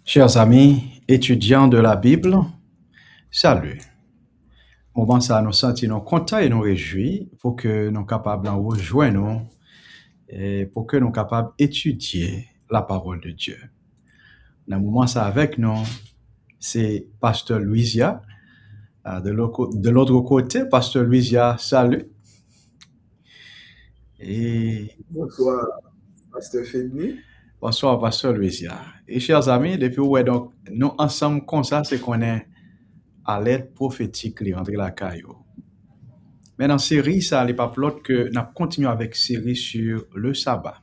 Chers amis, étudiants de la Bible, salut. Moment ça, nous sentons contents et nous réjouis pour que nous capables de rejoindre nous et pour que nous capables d'étudier la parole de Dieu. Dans le moment ça avec nous, c'est Pasteur Louisia. De l'autre côté, Pasteur Louisia, salut. Et Bonsoir, Pasteur Fedni. bonsoir, Pasteur Louisia. Et chers amis, depuis où donc nous ensemble comme ça, c'est qu'on est à l'aide prophétique entre la caillou. Mais dans la série, ça n'est pas l'autre que nous continuons avec série sur le sabbat.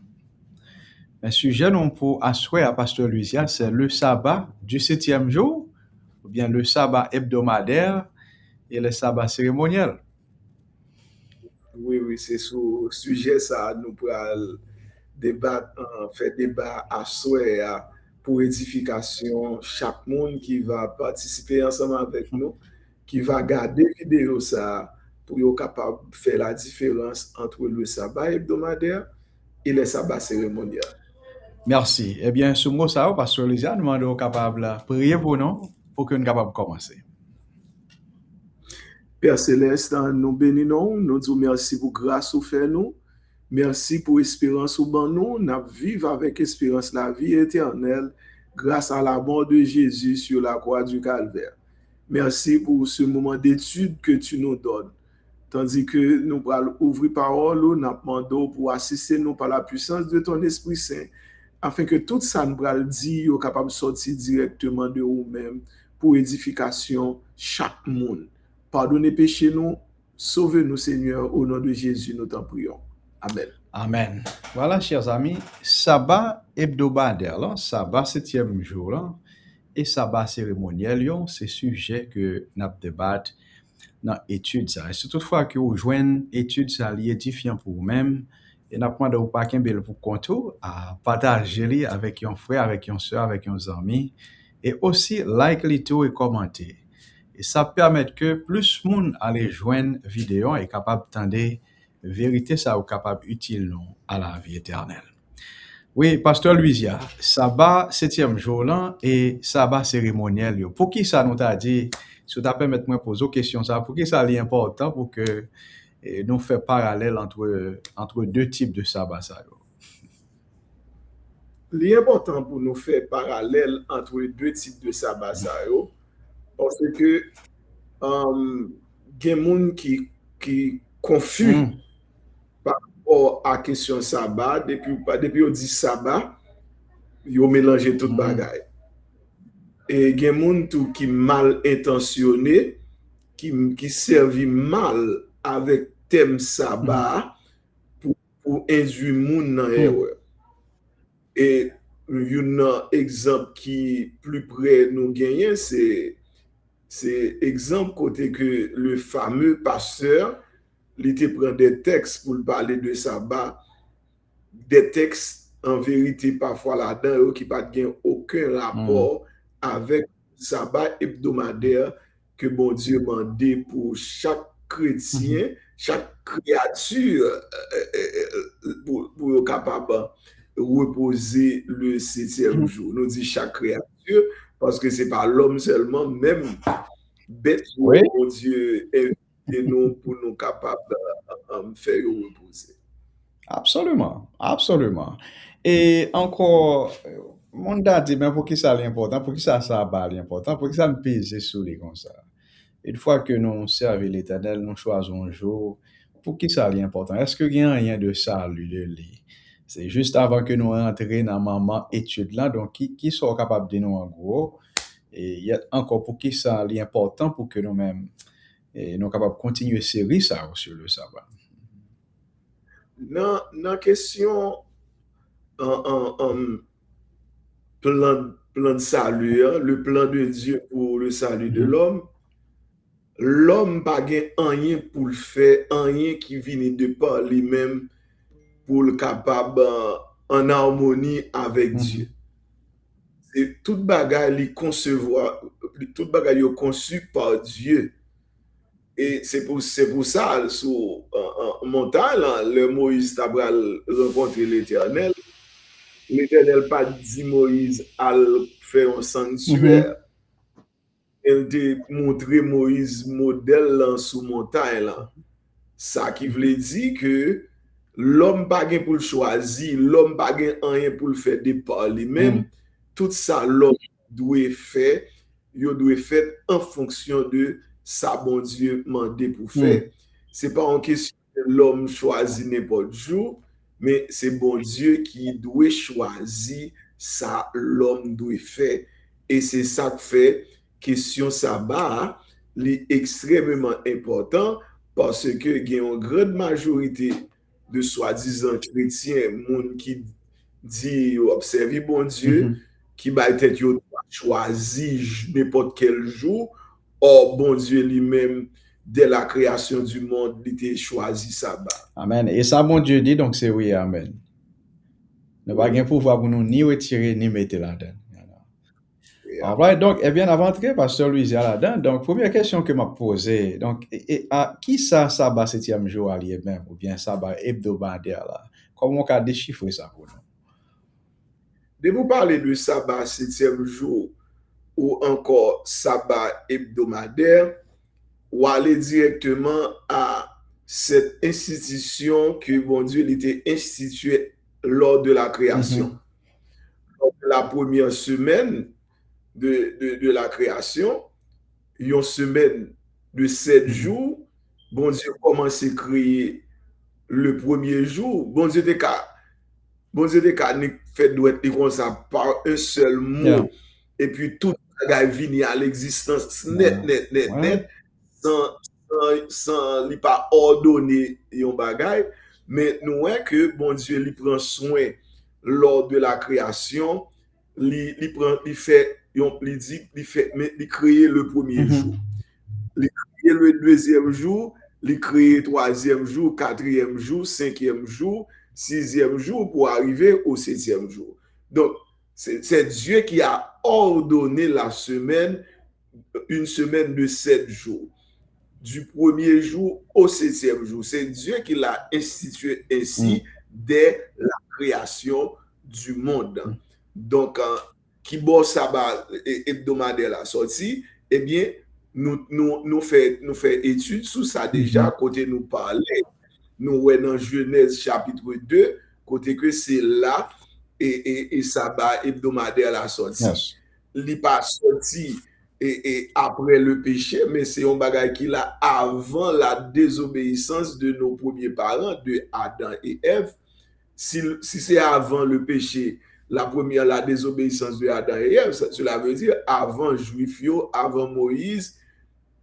Le sujet non pour assurer à Pasteur Louisia, c'est le sabbat du 7e jour, ou bien le sabbat hebdomadaire et le sabbat cérémoniel. Oui, c'est sur sujet ça, nous pourrons débattre, faire débat à souhait pour édification chaque monde qui va participer ensemble avec nous, qui va garder vidéo ça pour être capable de faire la différence entre le sabbat hebdomadaire et le sabbat cérémoniel. Merci. Eh bien, ce mot ça, Pasteur Louisia, nous demandons capable de prier pour nous, pour que nous capables de commencer. Père Céleste, nous bénissons, nous disons merci pour grâce au fait nous. Merci pour l'espérance au ban nous. Nous vivons avec espérance la vie éternelle grâce à la mort de Jésus sur la croix du Calvaire. Merci pour ce moment d'étude que tu nous donnes. Tandis que nous allons ouvrir parole, nous demandons pour assister nous par la puissance de ton Esprit Saint, afin que tout ça nous allons dire, nous capable de sortir directement de nous-mêmes pour édification chaque monde. Pardonnez péché nous, sauvez-nous Seigneur, au nom de Jésus, nous t'en prions. Amen. Amen. Voilà, chers amis, sabbat hebdomadaire, là, sabbat 7e jour, là, et sabbat cérémoniel, c'est sujet que nous débattons dans l'étude. Et c'est toutefois que vous joignez l'étude, ça est édifiant pour vous-même, et nous demandons de pas qu'un bel pour compte à partager avec un frère, avec une soeur, avec un ami, et aussi like les tout et commenter. Et ça permet que plus de monde aller joindre vidéo et capable d'entendre vérité ça ou capable utile non à la vie éternelle. Oui, Pasteur Louisia, sabbat 7e jour là et sabbat cérémoniel yo. Pour qui ça nous t'a dit, si tu permettre moi poser une question ça, pour qui ça est important pour que nous fait parallèle entre deux types de sabbat ça yo. L'important pour nous faire parallèle entre les deux types de sabbat ça yo, parce que gen moun qui confus par rapport à question sabbat, depuis on dit sabbat, yo mélange tout bagay. Et gen moun tout qui mal intentionné, qui servi mal avec thème sabbat pour induire moun dans erreur. Et un exemple qui plus près nous gagne, c'est exemple côté que le fameux pasteur, il était prend des textes pour parler de sabbat, des textes en vérité parfois là-dedans qui pas aucun rapport avec sabbat hebdomadaire que bon Dieu demandé pour chaque chrétien, chaque créature pour être capable de reposer le 7e jour. Nous dit chaque créature parce que c'est pas l'homme seulement, même bête, Oui, mon Dieu, invite nous pour nous capables de faire reposer. absolument, absolument. Et encore, mon dad dit, mais pour qui ça est important, pour qui ça est important, pour qui ça me pèse sur les comme ça. Une fois que nous servons l'Éternel, nous choisissons un jour, pour qui ça est important? Est-ce qu'il y a rien de ça, lui, de lui? C'est juste avant que nous rentrions dans maman étude là, donc qui sont capables de nous en gros, et il y a encore pour qui ça est important pour que nous-mêmes, et nous capables de continuer série ça sur le sabbat. Dans la question en plan de salut, hein, le plan de Dieu pour le salut de l'homme pas rien pour le faire, rien qui vient de par lui-même pour le capable en harmonie avec Dieu. Et toute bagaille li concevoir, toute bagaille est conçue par Dieu. Et c'est pour ça, sur montagne, le Moïse t'a rencontré l'Éternel. l'Éternel pas dit Moïse à faire un sanctuaire. Elle te montré Moïse modèle là sous montagne là. Ça qui veut dire que l'homme pas gain pour le choisir, l'homme pas gain rien pour le faire départ lui-même. Tout ça l'homme doit faire, il doit faire en fonction de ça bon Dieu mandé pour faire. C'est pas en question que l'homme choisit n'importe jour, mais c'est bon Dieu qui doit choisir ça l'homme doit faire. Et c'est ça que fait question sabbat est extrêmement important parce que il y a une grande majorité de soi-disant chrétiens, monde qui dit observer bon Dieu, qui va être choisi n'importe quel jour. Or, bon Dieu lui-même, dès la création du monde, il était choisi sabbat. Amen. Et ça, bon Dieu dit, donc c'est oui, amen. Nous n'avons pas pouvoir pour nous ni retirer ni mettre là-dedans. Alright, donc, eh bien, avant d'entrer, Pasteur Louis là-dedans, donc, première question que m'a posée, donc, à qui ça, sabbat 7e jour à lui-même, ou bien sabbat hebdomadaire là? Comment on peut déchiffrer ça pour nous? De vous parler de sabbat 7e jour ou encore sabbat hebdomadaire, ou aller directement à cette institution que bon Dieu était instituée lors de la création. Lors de la première semaine de la création, une semaine de 7 jours, bon Dieu commence à créer le premier jour. Bon Dieu était fait doit être comme ça par un seul mot. Et puis tout va venir à l'existence net, sans lui pas ordonner un bagage, mais nous voyons que bon Dieu lui prend soin lors de la création, il crée le premier jour, il crée le deuxième jour, il crée le troisième jour, quatrième jour, cinquième jour, sixième jour pour arriver au septième jour. Donc, c'est Dieu qui a ordonné la semaine, une semaine de 7 jours, du premier jour au 7e jour. C'est Dieu qui l'a institué ainsi dès la création du monde. Donc, qui bon sabbat hebdomadaire la sortie, eh bien, nous fait étude sur ça déjà, côté nous parler. Nous voyons dans Genèse chapitre 2, côté que c'est là et sabbat hebdomadaire la sortie. Il n'est pas sorti et après le péché, mais c'est un bagage qui là avant la désobéissance de nos premiers parents, de Adam et Ève. Si c'est avant le péché, la désobéissance de Adam et Ève, cela veut dire avant Juifio, avant Moïse,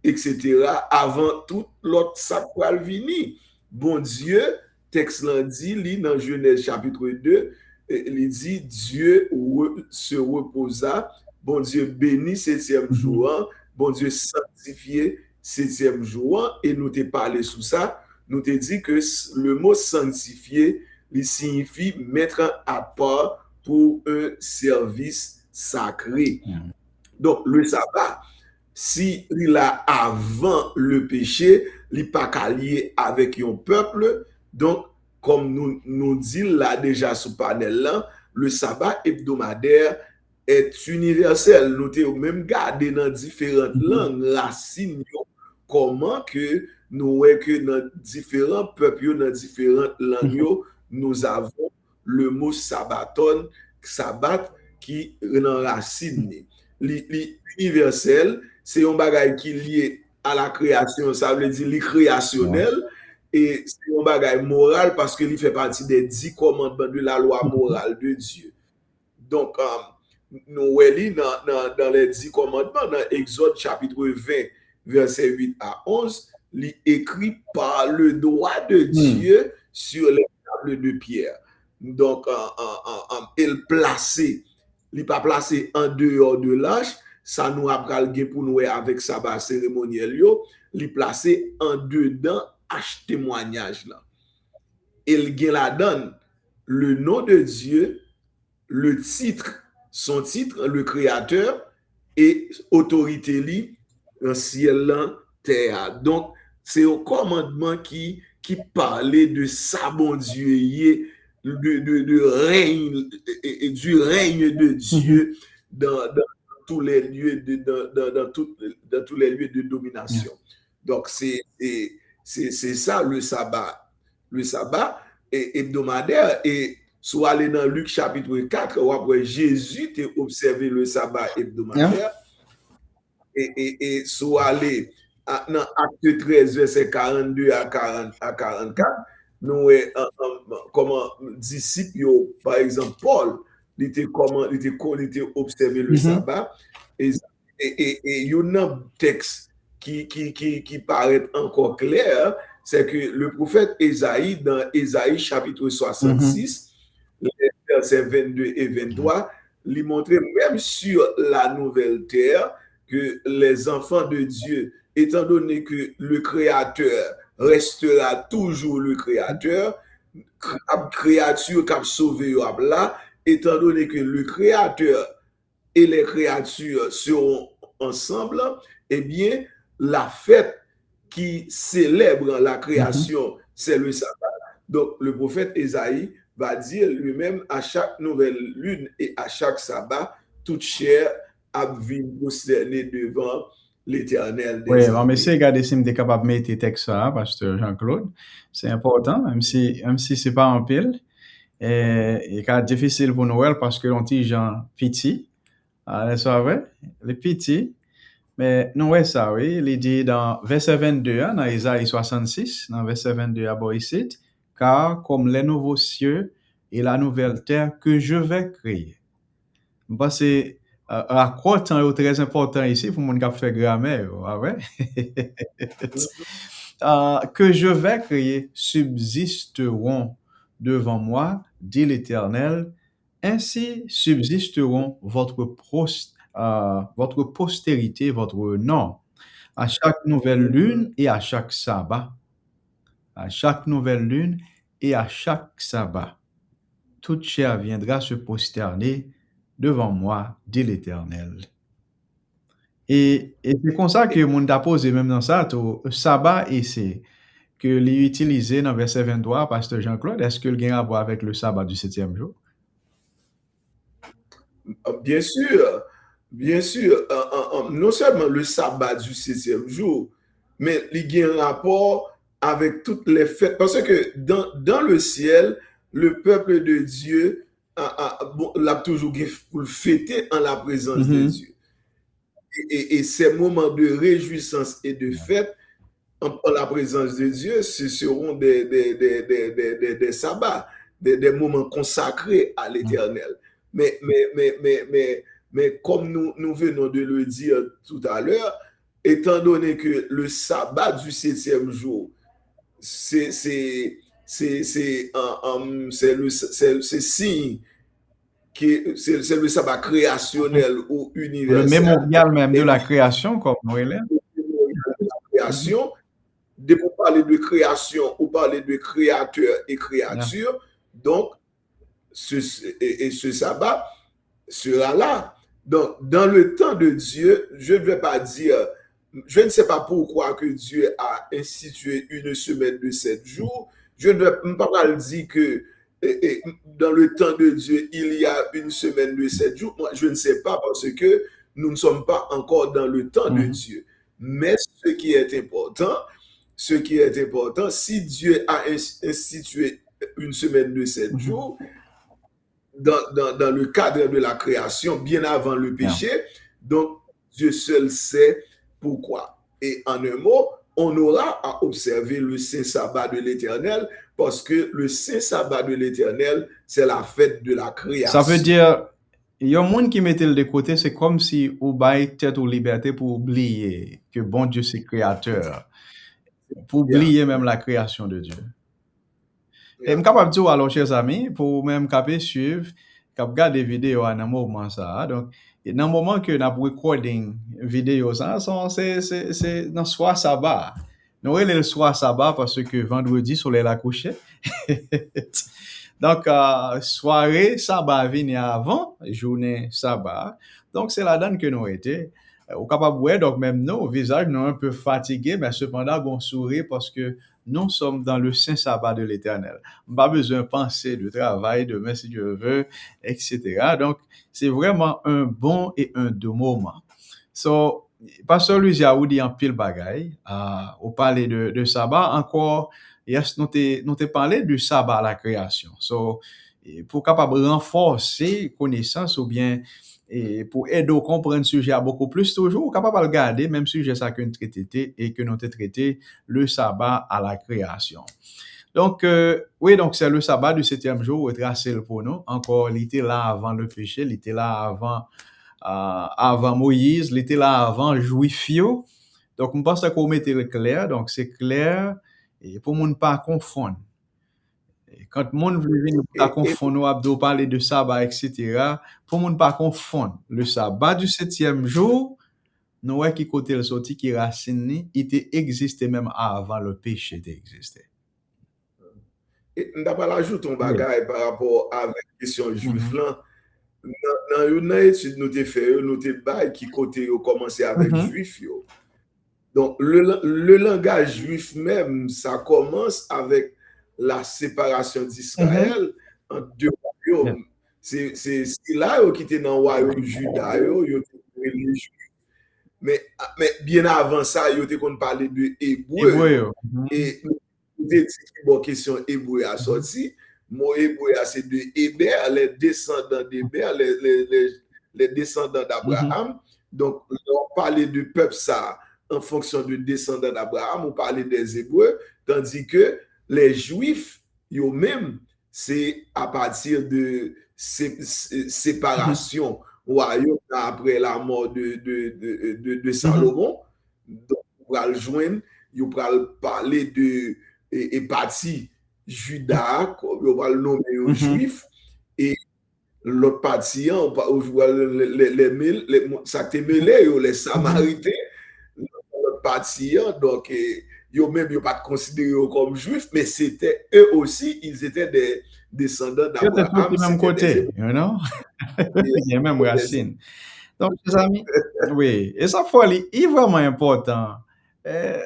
etc., avant tout l'autre sacral vini. Bon Dieu, texte l'en dit, dans Genèse chapitre 2, il dit, Dieu se reposa, bon Dieu bénit 7e jour, bon Dieu sanctifié 7e jour, et nous t'ai parlé sous ça, nous t'ai dit que le mot sanctifié, il signifie mettre à part pour un service sacré. Donc, le sabbat, si il a avant le péché, il n'est pas lié avec un peuple. Donc, comme nous dit là déjà sous panel là, le sabbat hebdomadaire est universel. Nous avons même gardé dans différentes langues, racines, comment que nous voyons que dans différents peuples, dans différentes langues, nous avons le mot sabbaton, sabbat, qui est dans racine. L'universel, c'est un bagage qui est lié à la création, ça veut dire créationnel, et c'est un bagage moral parce qu'il fait partie des 10 commandements de la loi morale de Dieu. Donc, nous voyons dans les 10 commandements, dans Exode chapitre 20, verset 8 à 11, il écrit par le droit de Dieu sur les tables de pierre. Donc, il placé, il n'est pas placé en dehors de l'âge, ça nous a pris pour nous avec sabbat cérémoniel, il est placé en dedans H témoignage là. Il gagne la donne le nom de Dieu, le titre, son titre, le créateur, et autorité li, dans ciel, terre. Donc, c'est un commandement qui parlait de ça, bon Dieu, règne et du règne de Dieu dans tous les lieux dans tous les lieux de domination. Donc c'est ça le sabbat. Le sabbat est hebdomadaire et soit aller dans Luc chapitre 4, ou après Jésus t'a observé le sabbat hebdomadaire et soit aller dans Acte 13, verset 42 à 44, nous comment disciples, par exemple Paul, il était observé le sabbat et il y a un texte qui paraît encore clair, c'est que le prophète Ésaïe, dans Ésaïe chapitre 66, versets 22 et 23, lui montrait même sur la nouvelle terre que les enfants de Dieu, étant donné que le Créateur restera toujours le Créateur, créature qui a sauvé là, étant donné que le Créateur et les créatures seront ensemble, eh bien, la fête qui célèbre la création, c'est le sabbat. Donc, le prophète Ésaïe va dire lui-même, à chaque nouvelle lune et à chaque sabbat, toute chair a vu prosterner devant l'Éternel des Oui, armées. mais c'est regarder si je suis capable de mettre tes textes ça, Pasteur Jean-Claude. C'est important, même si ce n'est pas en pile. Et c'est difficile pour Noël parce que l'on dit gens petits. C'est vrai, les petits. Mais nous, ouais, ça, oui. Il dit dans verset 22, dans Isaïe 66, dans verset 22 à ici, car comme les nouveaux cieux et la nouvelle terre que je vais créer. Parce que raccord est très important ici pour mon qui fait grammaire, ouais. Que je vais créer subsisteront devant moi, dit l'Éternel. Ainsi subsisteront votre postérité, votre nom, à chaque nouvelle lune et à chaque sabbat. À chaque nouvelle lune et à chaque sabbat. Toute chair viendra se prosterner devant moi, dit l'Éternel. Et c'est comme ça que mon a posé même dans ça, tout sabbat et c'est que l'utilisé dans verset 23, Pasteur Jean-Claude, est-ce que le gain a à voir avec le sabbat du 7e jour? Bien sûr, bien sûr. Non seulement le sabbat du 7e jour, mais il y a un rapport avec toutes les fêtes. Parce que dans le ciel, le peuple de Dieu l'a toujours pour le fêter en la présence de Dieu. Et ces moments de réjouissance et de fête en la présence de Dieu, ce seront des sabbats, des moments consacrés à l'Éternel. Mais comme nous venons de le dire tout à l'heure, étant donné que le sabbat du 7e jour, c'est signe c'est le sabbat créationnel ou universel. Le mémorial même de la création, comme Noël. Création, de pour parler de création ou parler de créateur et créature, donc ce sabbat sera là. Donc, dans le temps de Dieu, je ne vais pas dire, je ne sais pas pourquoi que Dieu a institué une semaine de 7 jours. Je ne vais pas dire que dans le temps de Dieu, il y a une semaine de 7 jours. Moi, je ne sais pas parce que nous ne sommes pas encore dans le temps de Dieu. Mais ce qui est important, si Dieu a institué une semaine de 7 jours, dans le cadre de la création, bien avant le péché, donc Dieu seul sait pourquoi. Et en un mot, on aura à observer le saint sabbat de l'Éternel, parce que le saint sabbat de l'Éternel, c'est la fête de la création. Ça veut dire, il y a un monde qui mettait le de côté, c'est comme si on baille tête aux libertés pour oublier que bon Dieu c'est créateur, pour oublier même la création de Dieu. Et je suis capable de dire, alors, chers amis, pour même capable suivre, capable regarder vidéo à un moment ça. Donc, dans le moment que nous avons recording vidéo ça, c'est dans soir sabbat. Nous avons le soir sabbat parce que vendredi, soleil a couché. Donc, soirée sabbat vient avant, journée sabbat. Donc, c'est la donne que nous été. Ou capable ouais, donc même nous, visage nous un peu fatigué, mais cependant on sourit parce que nous sommes dans le saint sabbat de l'Éternel. Pas besoin de penser de travail, demain si Dieu veut, etc. Donc, c'est vraiment un bon et un doux moment. So, Pasteur Louis Yaou dit en pile bagaille, au parler de sabbat, encore, yes, nous t'ai parlé du sabbat à la création. So, pour capable renforcer connaissance ou bien et pour aider à comprendre le sujet beaucoup plus, toujours capable de regarder même sujet ça que nous traité et que nous avons traité le sabbat à la création. Donc, oui, donc c'est le sabbat du 7e jour, retracé pour nous. Encore, il était là avant le péché, il était là avant Moïse, il était là avant Juifio. Donc, je pense qu'on mettait le clair, donc c'est clair, et pour ne pas confondre. Quand le monde veut venir pour confondre, Abdo parler de sabbat, etc., pour ne pas confondre le sabbat du 7e jour, nous voyons qui côté le sorti, qui racine, il existait même avant le péché d'exister. Et on pas l'ajout ton bagage par rapport à la question juif là. Dans une étude nous t'ai fait, nous t'ai bail qui côté commencé avec juif yo. Donc le langage juif même, ça commence avec la séparation d'Israël en deux royaumes. C'est là qui était dans le royaume Juda, yo les juifs. Mais bien avant ça, yo te qu'on parlait de hébreu. Et dit bon question hébreu a sorti. Mon hébreu c'est de Héber, les descendants d'Héber, les descendants d'Abraham. Donc on parlait du peuple ça en fonction du descendant d'Abraham, on parlait des Hébreux, tandis que les Juifs, eux-mêmes, c'est à partir de séparation royaume après la mort de Salomon. Donc, on va le joindre, on va parler de et partie Juda, on va le nommer aux Juifs, et l'autre partie, ça te mêlé, les Samaritains, partie, donc eux-mêmes, ils ne pas considérés comme juifs, mais c'était eux aussi, ils étaient des descendants d'Abraham. Ils étaient du même côté, you know? Il y a même racine. Donc, les amis, oui, et ça folie est vraiment important.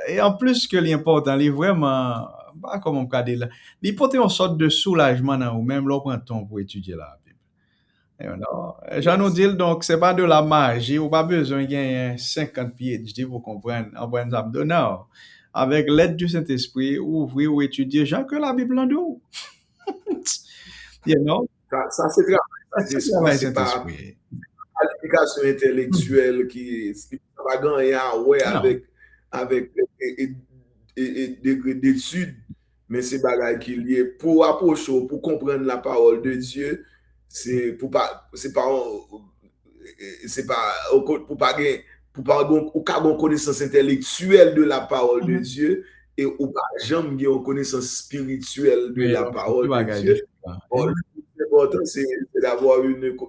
Et en plus que l'important, il est vraiment, bah, comment on peut dire là, il porte une sorte de soulagement dans ou même là, prend temps pour étudier la Bible. J'en nous dis donc, c'est pas de la magie, ou pas besoin de gagner 50 pieds, je dis, vous comprenez, en point de non. Avec l'aide du Saint-Esprit, ouvrir ou étudier, genre que la Bible en dehors. You know? Ça c'est travail Saint-Esprit. Qualification intellectuelle qui va gagner avec degré d'études, mais c'est bagaille qui est lié pour approcher, pour comprendre la parole de Dieu. C'est pour pas avoir connaissance intellectuelle de la parole de Dieu et ou pas jamais une connaissance spirituelle de la parole de Dieu. L'important c'est d'avoir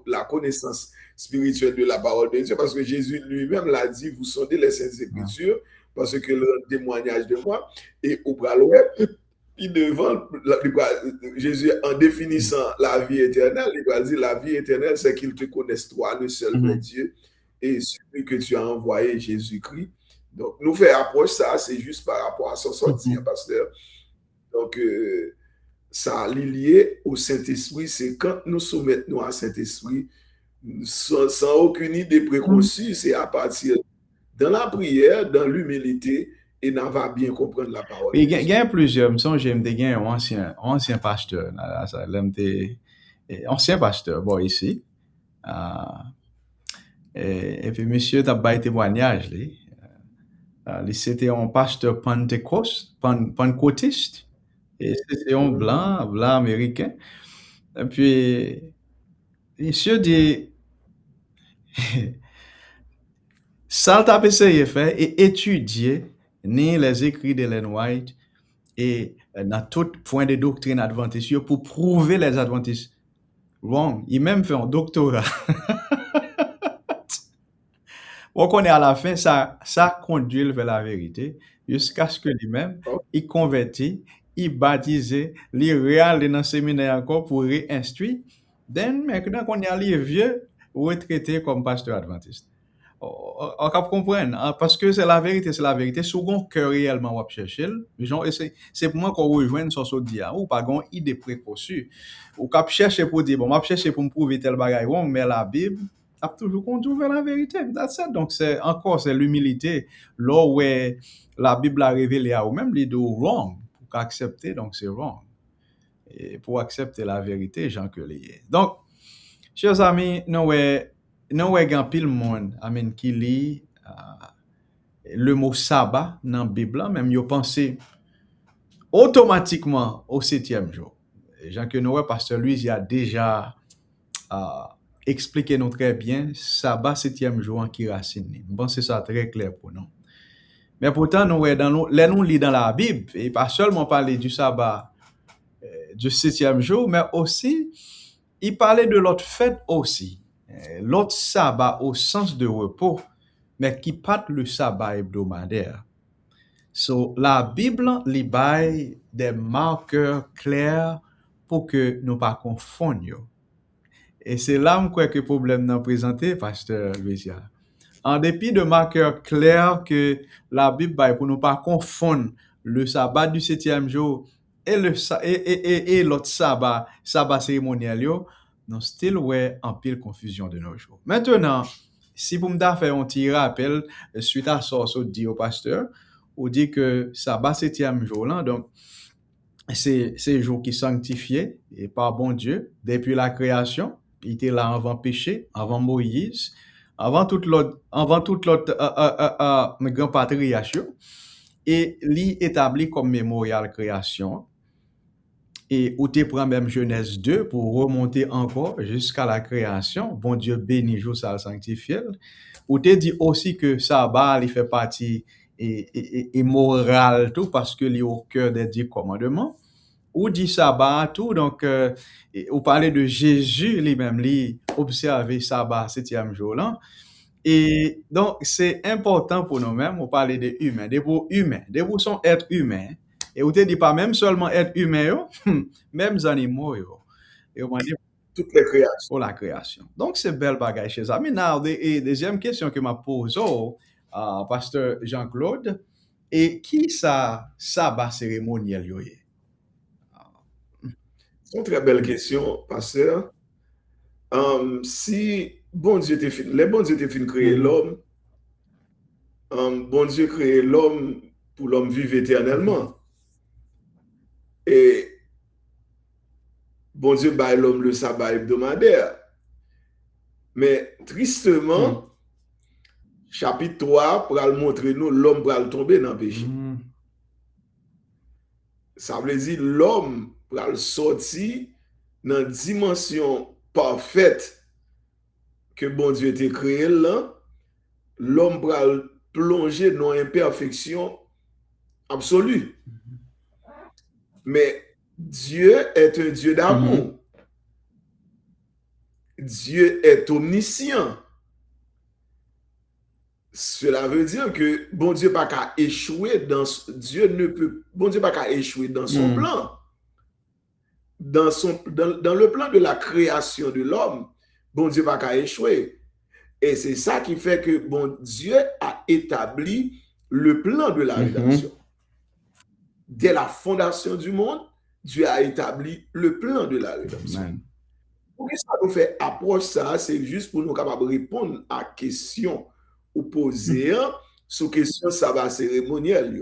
la connaissance spirituelle de la parole de Dieu, parce que Jésus lui-même l'a dit, vous sondez les saintes écritures parce que le témoignage de moi, et au bras puis devant, Jésus, en définissant la vie éternelle, il va dire la vie éternelle, c'est qu'il te connaisse toi, le seul vrai Dieu, et celui que tu as envoyé, Jésus-Christ. Donc, nous faire approche ça, c'est juste par rapport à son sortir, pasteur. Donc, ça lié au Saint-Esprit, c'est quand nous soumettons à Saint-Esprit, sans aucune idée préconçue, c'est à partir dans la prière, dans l'humilité, et n'en va bien comprendre la parole. Il y a plusieurs, j'aime un ancien pasteur, ancien pasteur, bon, ici. Et puis, monsieur, tu as pas témoignage, c'était un pasteur pentecôtiste, et c'était un blanc américain. Et puis, monsieur dit, ça t'a essayé de faire et étudier ni les écrits d'Ellen White et dans tout point de doctrine adventiste pour prouver les adventistes wrong. Il même fait un doctorat. On connaît à la fin, ça conduit vers la vérité jusqu'à ce que lui-même, il convertit, il baptisé, il réalise dans le séminaire encore pour réinstruire. Then, maintenant qu'on est allé vieux, retraité comme pasteur adventiste. on cap comprendre parce que c'est la vérité sous gon cœur réellement ou chercher genre c'est pour moi qu'on rejoindre sur ce dia ou pas gon idée préconçue ou cap chercher pour dire bon m'a chercher pour me prouver tel bagage bon mais la Bible a toujours conduit vers la vérité that's it. Donc c'est l'humilité là où la Bible a révélé à ou même les deux wrong pour accepter donc c'est wrong et pour accepter la vérité Jean que lié donc chers amis nous gen pile monde amen qui lit le mot sabbat dans la Bible même yo pensé automatiquement au 7e jour. Jean que nous pasteur Louis il a déjà expliqué nous très bien sabbat 7e jour en qui racine. Je pense que c'est ça très clair pour nous. Mais pourtant nous nous lit dans la Bible et pas seulement parler du sabbat du 7e jour mais aussi il parlait de l'autre fête aussi. L'autre sabbat au sens de repos, mais qui pas le sabbat hebdomadaire. So, la Bible li bail des marqueurs clairs pour que nous pas confondions. Et c'est là que le problème n'a présenté, pasteur Louisia. En dépit de marqueurs clairs que la Bible bail pour nous pas confondre le sabbat du 7e jour et l'autre sabbat cérémoniel yo, nous still ouais en pile confusion de nos jours. Maintenant, si vous me faire un petit rappel suite à ça dit au pasteur, ou dit que sabbat 7e jour là, donc c'est jour qui sanctifié et par bon Dieu depuis la création, il était là avant péché, avant Moïse, avant toute l'autre grand patriarche et li établi comme mémorial création. Et où tu prends même Genèse 2 pour remonter encore jusqu'à la création. Bon Dieu bénit jour ça sanctifié. Où tu dit aussi que sabbat il fait partie et moral tout parce que il est au cœur des 10 commandements. Ou dit sabbat tout donc ou parler de Jésus lui-même lui observer sabbat 7e jour là. Et donc c'est important pour nous-mêmes on parler des humains, des beaux humains, des beaux sont êtres humains. Et vous te dit pas même seulement être humain, même animaux, et on dit toutes les créations. Pour la création. Donc, c'est belle bagaille chez amis. Now, deuxième question que m'a posée, pasteur Jean-Claude, et qui ça sabbat cérémoniel yo? C'est une très belle question, pasteur. Si bon Dieu te fin, les bon Dieu te fin créer l'homme, bon Dieu créé l'homme pour l'homme vivre éternellement. Et bon Dieu baille l'homme le sabbat hebdomadaire. Mais tristement, chapitre 3 pour le montrer nous l'homme pour le tomber dans le péché. Ça veut dire l'homme pour le sortir dans une dimension parfaite que bon Dieu a créé là, l'homme pour le plonger dans l'imperfection absolue. Mais Dieu est un Dieu d'amour. Dieu est omniscient. Cela veut dire que bon Dieu pas qu'à échouer dans bon Dieu pas qu'à échouer dans son plan. Dans le plan de la création de l'homme, bon Dieu pas qu'à échouer. Et c'est ça qui fait que bon Dieu a établi le plan de la rédemption. Dès la fondation du monde, Dieu a établi le plan de la rédemption. Pour que ça nous fait approche ça, c'est juste pour nous capables de répondre à la question ou poser sur question sabbat cérémoniel.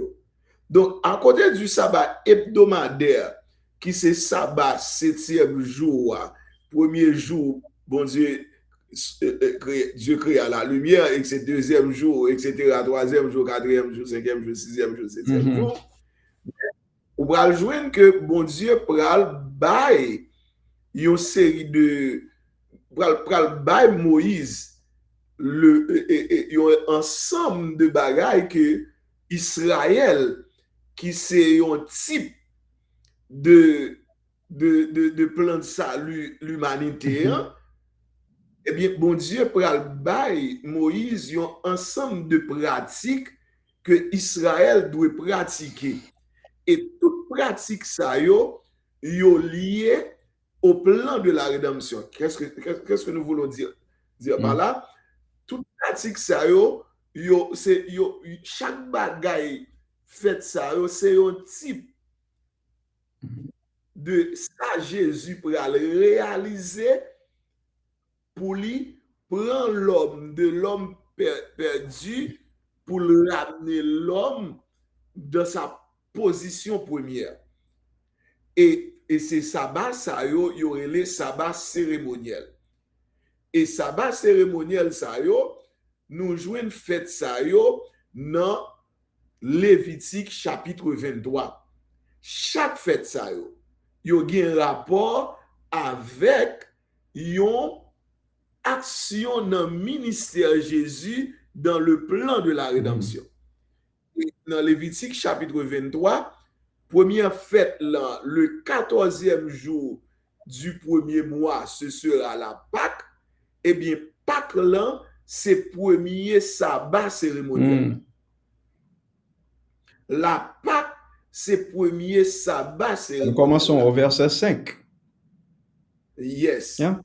Donc, à côté du sabbat hebdomadaire, qui c'est sabbat 7e jour, premier jour, bon Dieu, Dieu créa la lumière, et c'est 2e jour, etc., 3e jour, 4e jour, 5e jour, 6e jour, 7e jour. On va le joindre que bon Dieu pral bail une série de pral bail Moïse un ensemble de bagailles que Israël qui c'est un type de plan de salut l'humanité eh bien bon Dieu pral bail Moïse un ensemble de pratiques que Israël doit pratiquer. Et toute pratique ça yo lié au plan de la rédemption. Qu'est-ce que nous voulons dire par là? Toute pratique ça chaque bagaille fait ça c'est un type de ça Jésus pour le réaliser pour lui prendre l'homme de l'homme perdu pour le ramener l'homme dans sa position première. Et c'est sabbat ça y aurait les sabbats cérémoniels. Et sabbat cérémoniel ça nous jouons fête ça dans Lévitique chapitre 23. Chaque fête ça yo a un rapport avec yon action dans le ministère Jésus dans le plan de la rédemption. Et dans Lévitique chapitre 23, première fête là, le 14e jour du premier mois, ce sera la Pâque. Eh bien, Pâques là, c'est premier sabbat cérémoniel. La Pâque, c'est premier sabbat cérémoniel. Nous commençons au verset 5. Yes. Yeah.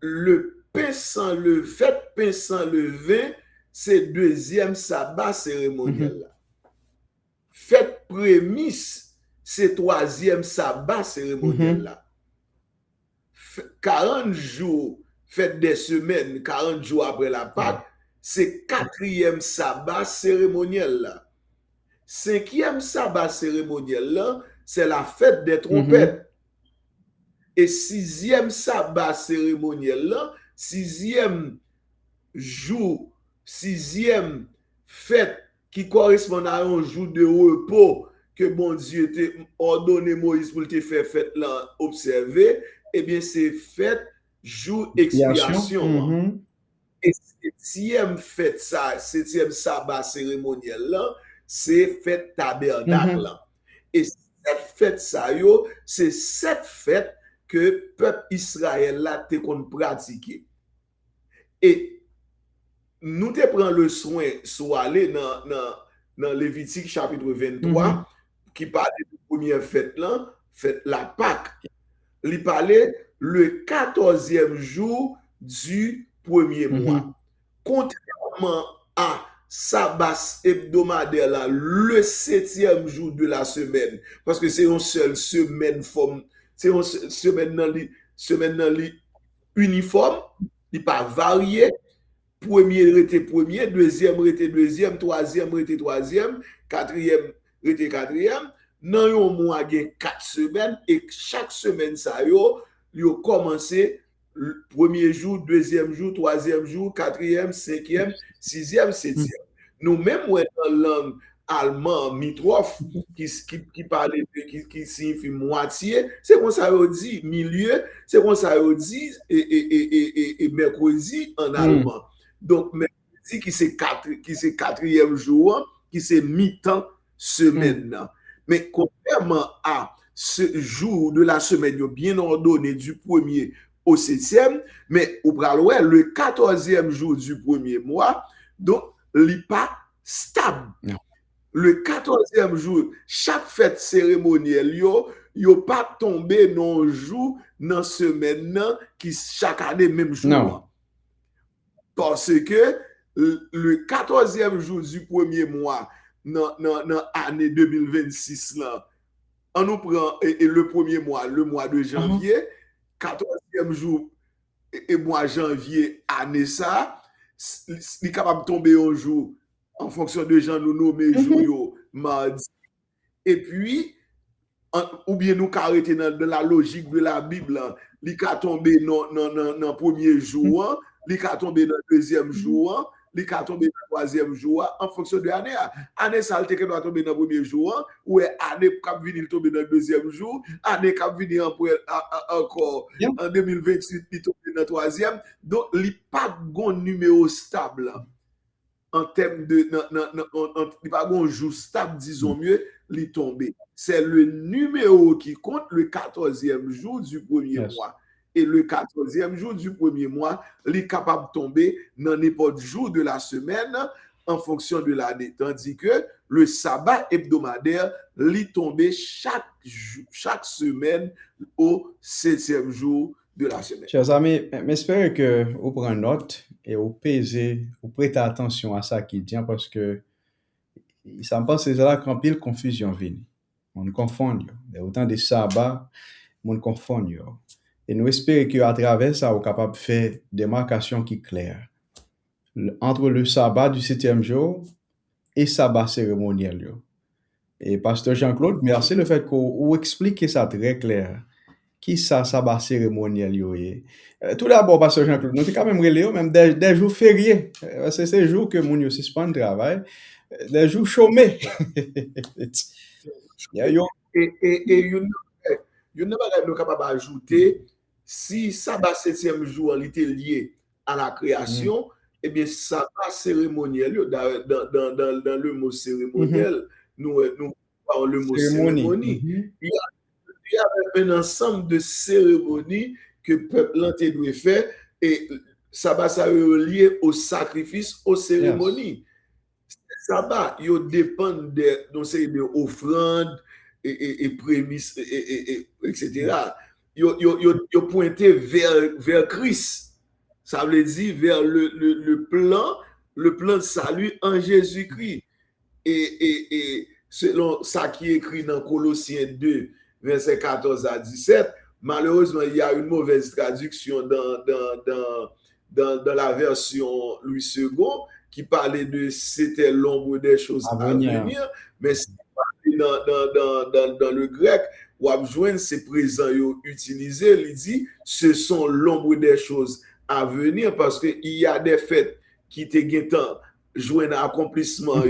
Le pain sans le fait, pain sans levain, c'est deuxième sabbat cérémoniel. Fête prémisse, c'est troisième sabbat cérémoniel. 40 jours, fête des semaines, 40 jours après la Pâque, c'est quatrième sabbat cérémoniel. Cinquième sabbat cérémoniel, c'est la fête des trompettes. Et sixième sabbat cérémoniel, sixième jour, sixième fête qui correspond à un jour de repos que bon Dieu t'a ordonné Moïse pour te faire fête là, observer, eh bien c'est fête jour expiation. Et septième fête ça, septième sabbat cérémoniel là, c'est fête tabernacle. Et cette fête ça c'est cette fête que peuple Israël là te qu'on pratiquer. Et nous te prend le soin soit aller dans Lévitique chapitre 23 qui parle de la première fête là, fête la Pâque. Il parlait le 14e jour du premier mois. Contrairement à sabbat hebdomadaire là, le 7e jour de la semaine, parce que c'est une seule semaine forme, c'est une semaine dans uniforme, il pas varié. Premier était premier, deuxième était deuxième, troisième était troisième, quatrième était quatrième. Dans un mois, il y a 4 semaines et chaque semaine, ça yo commencé le premier jour, deuxième jour, troisième jour, quatrième, cinquième, sixième, septième. Nous-mêmes, dans la langue allemande, mitrophe, qui parle, qui signifie moitié, c'est comme ça on dit milieu, c'est comme ça on dit et mercredi en allemand. Donc, mercredi qui c'est quatrième jour, qui c'est mi-temps semaine. Mais contrairement à ce jour de la semaine bien ordonné du premier au 7e, mais au bras le 14e jour du premier mois, donc il n'est pas stable. Non. Le 14e jour, chaque fête cérémonielle, yo pas tombé dans un jour, dans semaine, qui chaque année, même jour. Non. Parce que le 14e jour du premier mois, dans l'année 2026, là, on nous prend et le premier mois, le mois de janvier, 14e jour et mois janvier, année ça, il est capable de tomber un jour en fonction de gens nous nommer jour mardi. Et puis, ou bien nous arrêter dans la logique de la Bible, il est tombé dans le premier jour, il est tombé dans le deuxième jour, il est tombé dans le troisième jour, en fonction de l'année. Année ça, il doit tomber dans le premier jour, ou année qui vient tomber dans le deuxième jour, année qui vient encore en 2028, il tombe dans le troisième. Donc, il n'y a pas de numéro stable. En termes de, il n'y a pas de jour stable, disons mieux, il tombe. C'est le numéro qui compte le 14e jour du premier mois. Et le 14e jour du premier mois, il est capable de tomber dans n'importe jour de la semaine en fonction de l'année. Tandis que le sabbat hebdomadaire, il est tombé chaque semaine au 7e jour de la semaine. Chers amis, j'espère que vous prenez note et au peser, au prêter attention à ça qu'il dit, parce que ça me pense que c'est là qu'en pile confusion vient. On confond. Il y a autant de sabbat, on confond. Et nous espérons qu'à travers ça, on est capable de faire des marcations qui claires entre le sabbat du 7e jour et sabbat cérémoniel. Et pasteur Jean-Claude, merci le fait qu'on explique ça très clair. Qui ça sabbat cérémoniel yo est. Tout d'abord, pasteur Jean-Claude, nous sommes quand même relais, même des jours fériés. C'est ces jours que moun yo suspend le travail, des jours chômés. Et you ne pas capable d'ajouter, si sabbat 7e jour était lié à la création, eh bien, sabbat cérémoniel, dans le mot cérémoniel, nous parlons le mot cérémonie. Il y avait un ensemble de cérémonies que le peuple doit faire, et sabbat ça est lié au sacrifice, aux cérémonies. Sabbat, il dépend de offrandes et prémices, etc. Il pointé vers Christ. Ça veut dire vers le plan de salut en Jésus-Christ. Et selon ça qui est écrit dans Colossiens 2, versets 14 à 17, malheureusement, il y a une mauvaise traduction dans la version Louis II qui parlait de c'était l'ombre des choses à venir, mais si dans le grec, ou abjouen c'est présent utilisé, il dit ce sont l'ombre des choses à venir, parce qu'il y a des fêtes qui te guettant joindre accomplissement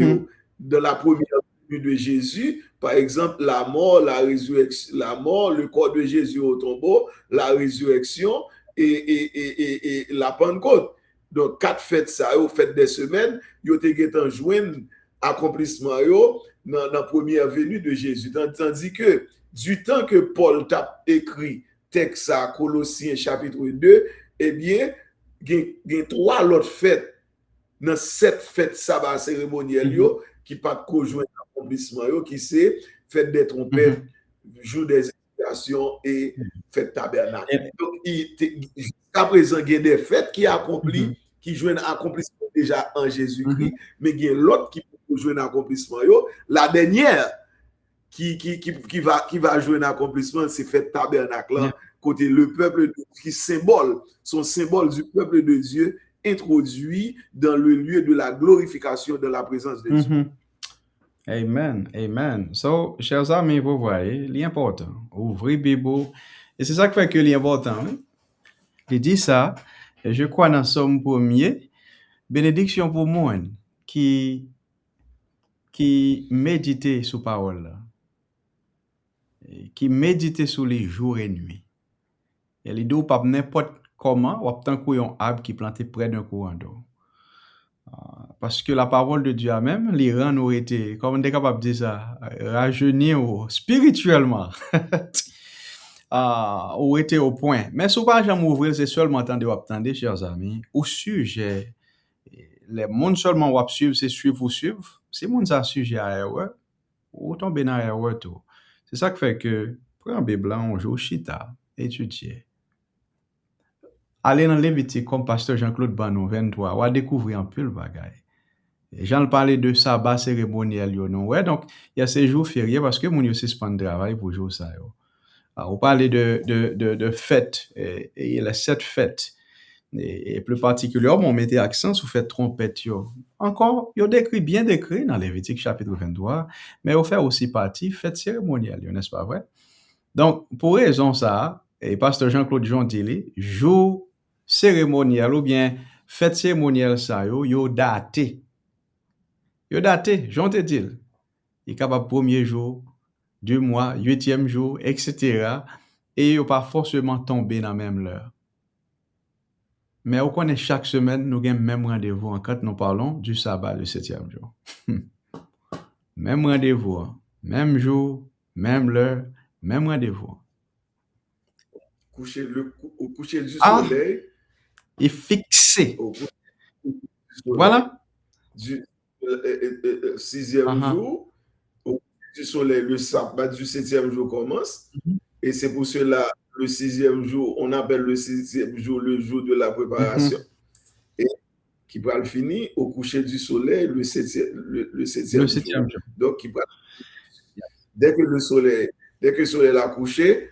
de la première venue de Jésus, par exemple la mort, la résurrection, la mort, le corps de Jésus au tombeau, la résurrection et la Pentecôte. Donc 4 fêtes ça, aux fêtes des semaines, yo te guettant joindre accomplissement dans la première venue de Jésus. Tandis que du temps que Paul t'a écrit texte à Colossiens chapitre 2, eh bien, il y a 3 autres fêtes dans 7 fêtes sabbat cérémonielles qui pas conjoint accomplissement qui c'est fête des trompettes, jour des expiations et fête tabernacle. Donc jusqu'à présent il y a des fêtes qui accomplissent qui joignent accomplissement déjà en Jésus-Christ, mais il y a l'autre qui peut joindre accomplissement la dernière qui va joindre accomplissement, c'est fête tabernacle côté le peuple qui son symbole du peuple de Dieu introduit dans le lieu de la glorification de la présence de Dieu. Amen, amen. So, chers amis, vous voyez, l'important, ouvrez Bible, et c'est ça qui fait que l'important. Il dit ça, et je crois dans Somme 1er, bénédiction pour moi qui médite sur parole, qui médite sur les jours et nuits. Et les deux pas n'importe comment, ou tant qu'on arbre qui planté près d'un courant d'eau. Parce que la parole de Dieu même, les rend nous été, comme on est capable de dire ça, rajeunir spirituellement. Ou été au point. Mais si vous ne jamais ouvrir, c'est seulement attendre, chers amis, au sujet, les gens seulement vous suivre, c'est suivre ou suivre. Si vous avez un sujet à erreur, ou tomber dans erreur tout. C'est ça qui fait que, prends un Bible, on joue chita, étudier. Allez dans Lévitique comme pasteur Jean-Claude Banon 23, on va découvrir un peu le bagage. J'en parlais de sabbat cérémoniel, non? Ouais, donc, il y a ces jours fériés parce que mon yo suspend travail pour jouer ça, yo. On parlait de fêtes, et les 7 fêtes. Et plus particulièrement, on mettait accent sur fête trompette, yo. Encore, yo bien décrit dans Lévitique chapitre 23, mais on fait aussi partie fête cérémonielle, n'est-ce pas vrai? Donc, pour raison ça, et pasteur Jean-Claude Jean dit, jour cérémoniel ou bien fête cérémonielle ça, yo daté. Yo daté, j'en te dis. Il est capable premier jour, 2 mois, 8e jour, etc. Et il pas forcément tombé dans la même heure. Mais on connaît chaque semaine, nous avons même rendez-vous quand nous parlons du sabbat le 7e jour. Même rendez-vous, même jour, même heure, même rendez-vous. Au coucher du soleil. Et fixé. Voilà. Du 6e jour, au coucher du soleil, le sabbat du 7e jour commence. Et c'est pour cela, le 6e jour, on appelle le 6e jour le jour de la préparation. Et qui va le finir au coucher du soleil le septième jour. jour. Donc, dès que le soleil a couché,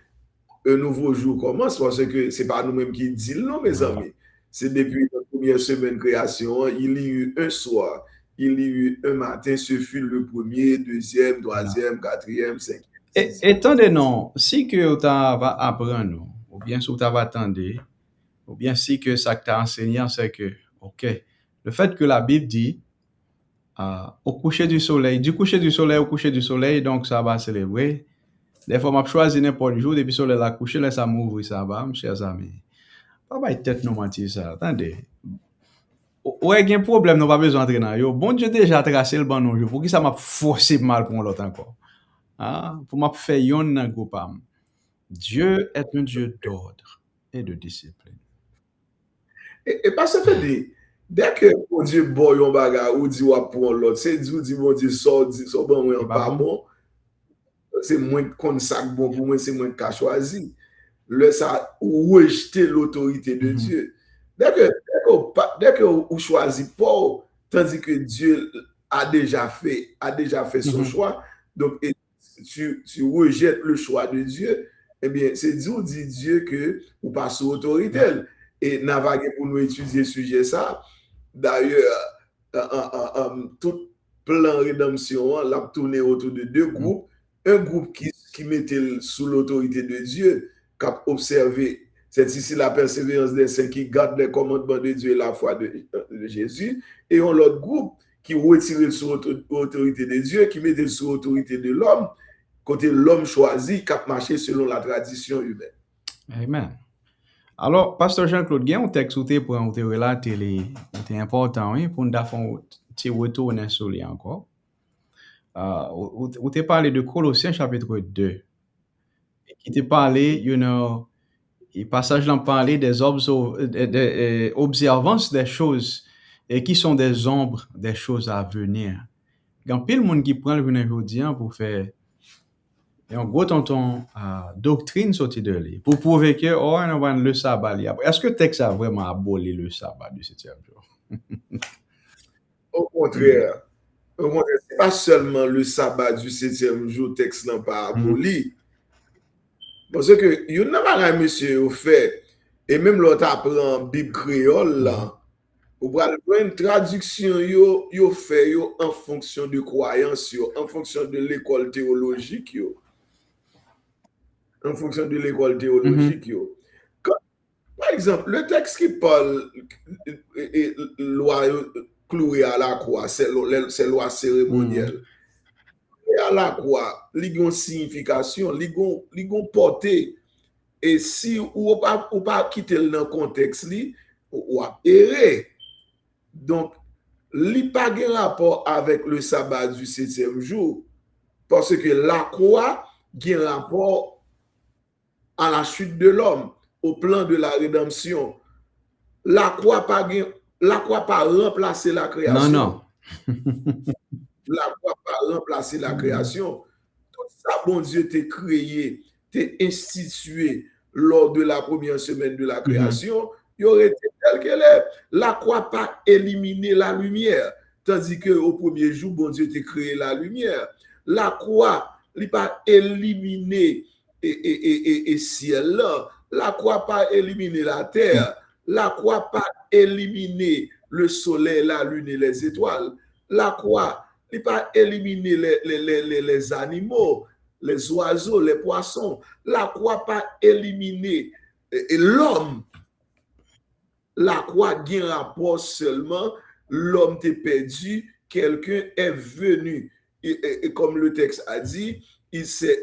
un nouveau jour commence parce que ce n'est pas nous-mêmes qui disons non, mes amis. C'est depuis la première semaine de création, il y a eu un soir, il y a eu un matin, ce fut le premier, deuxième, troisième, quatrième, cinquième. Étendez non, si que tu vas apprendre, ou bien si tu vas attendre, ou bien si que ça t'a enseigné, c'est que, ok, le fait que la Bible dit, au coucher du soleil, du coucher du soleil au coucher du soleil, donc ça va célébrer. Des fois, je choisis n'importe jour, depuis le soleil a couché, là, ça m'ouvre, ça va, mes chers amis. Pas tête nous mentir ça, attendez. Ouais, il y a un problème, nous pas besoin d'entrer dans yo. Bon Dieu déjà tracé le bon jour. Pour qui ça m'a forcé mal pour l'autre encore? Pour m'a faire yon nan groupe. Dieu est un Dieu d'ordre et de discipline. Et pas ça fait dire, dès que mon Dieu bon yon baga ou dit wa pour l'autre, c'est dit mon Dieu sort bon ou pas bon. C'est moins qu'on sac bon pour moi, c'est moins qu'à choisir. Le ça ou rejeter l'autorité de Dieu. Dès que vous choisit pas, tandis que Dieu a déjà fait son choix, donc tu rejettes le choix de Dieu, eh bien, c'est dit Dieu que vous passez autorité. Et navaguer pour nous étudier ce sujet ça. D'ailleurs, tout plan rédemption l'a tourné autour de deux groupes. Un groupe qui mettait sous l'autorité de Dieu, qui a observé, c'est ici la persévérance des saints qui gardent les commandements de Dieu et la foi de Jésus, et on l'autre groupe qui retirait sous l'autorité de Dieu, qui mettait sous l'autorité de l'homme, côté l'homme choisi, qui a marché selon la tradition humaine. Amen. Alors, Pasteur Jean-Claude, il y a un texte où tu pour relater, c'est important, oui, pour nous faire un petit retour sur lui encore. Où tu parlé de Colossiens chapitre 2. Qui te parlé, le passage là parlait des observances des choses et qui sont des ombres des choses à venir. Il y a pile monde qui prend le journée aujourd'hui pour faire un gros tonton doctrine sortie de lui pour prouver que on va le sabbat. Est-ce que le texte a vraiment aboli le sabbat du 7e jour? Au contraire. C'est pas seulement le sabbat du 7e jour, texte n'a pas aboli. Parce que, il y a pas monsieur au fait, et même l'autre apprend Bible créole là, ou pour une traduction yo fait en fonction de croyance, en fonction de l'école théologique yo. En fonction de l'école théologique yo. Par exemple, le texte qui parle loi cloué à la croix, c'est loi cérémonielle. Et à la croix, il y a une signification, il y a une portée. Et si ou pas quitter le contexte, ou a erré. Donc, il n'y a pas de rapport avec le sabbat du 7e jour, parce que la croix a un rapport à la chute de l'homme, au plan de la rédemption. La croix pas remplacer la création. Non. La croix pas remplacer la création. Tout ça, bon Dieu t'a créé, t'a institué lors de la première semaine de la création. Il aurait été tel qu'elle est. La croix pas éliminer la lumière, tandis que au premier jour, bon Dieu t'a créé la lumière. La croix, il pas éliminer et ciel là. La croix pas éliminer la terre. La croix pas éliminer le soleil, la lune et les étoiles. La croix, il pas éliminer les animaux, les oiseaux, les poissons. La croix pas éliminer l'homme. La croix a un rapport seulement, l'homme t'est perdu, quelqu'un est venu. Et comme le texte a dit, chair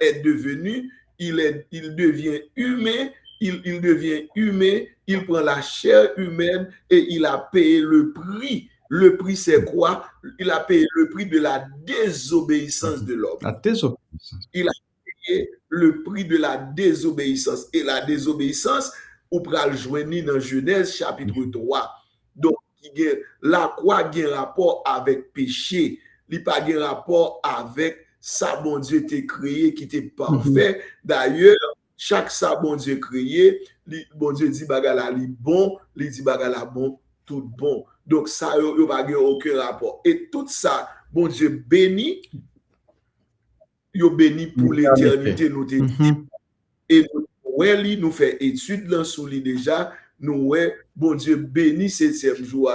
est devenu, il devient humain, il devient humain, il prend la chair humaine et il a payé le prix. Le prix, c'est quoi? Il a payé le prix de la désobéissance de l'homme. La désobéissance. Il a payé le prix de la désobéissance. Et la désobéissance, on peut le joindre dans Genèse chapitre 3. Donc, la croix a un rapport avec péché. Il n'a pas un rapport avec ça, bon Dieu t'a créé, qui t'est parfait. D'ailleurs, chaque ça bon Dieu créé, bon Dieu dit bagala li bon, li dit bagala bon, tout bon. Donc ça yo pas aucun rapport. Et tout ça, bon Dieu béni, yo béni pour l'éternité nous te dit. Et nous fait étude là sous lui déjà, nous bon Dieu béni septième jour.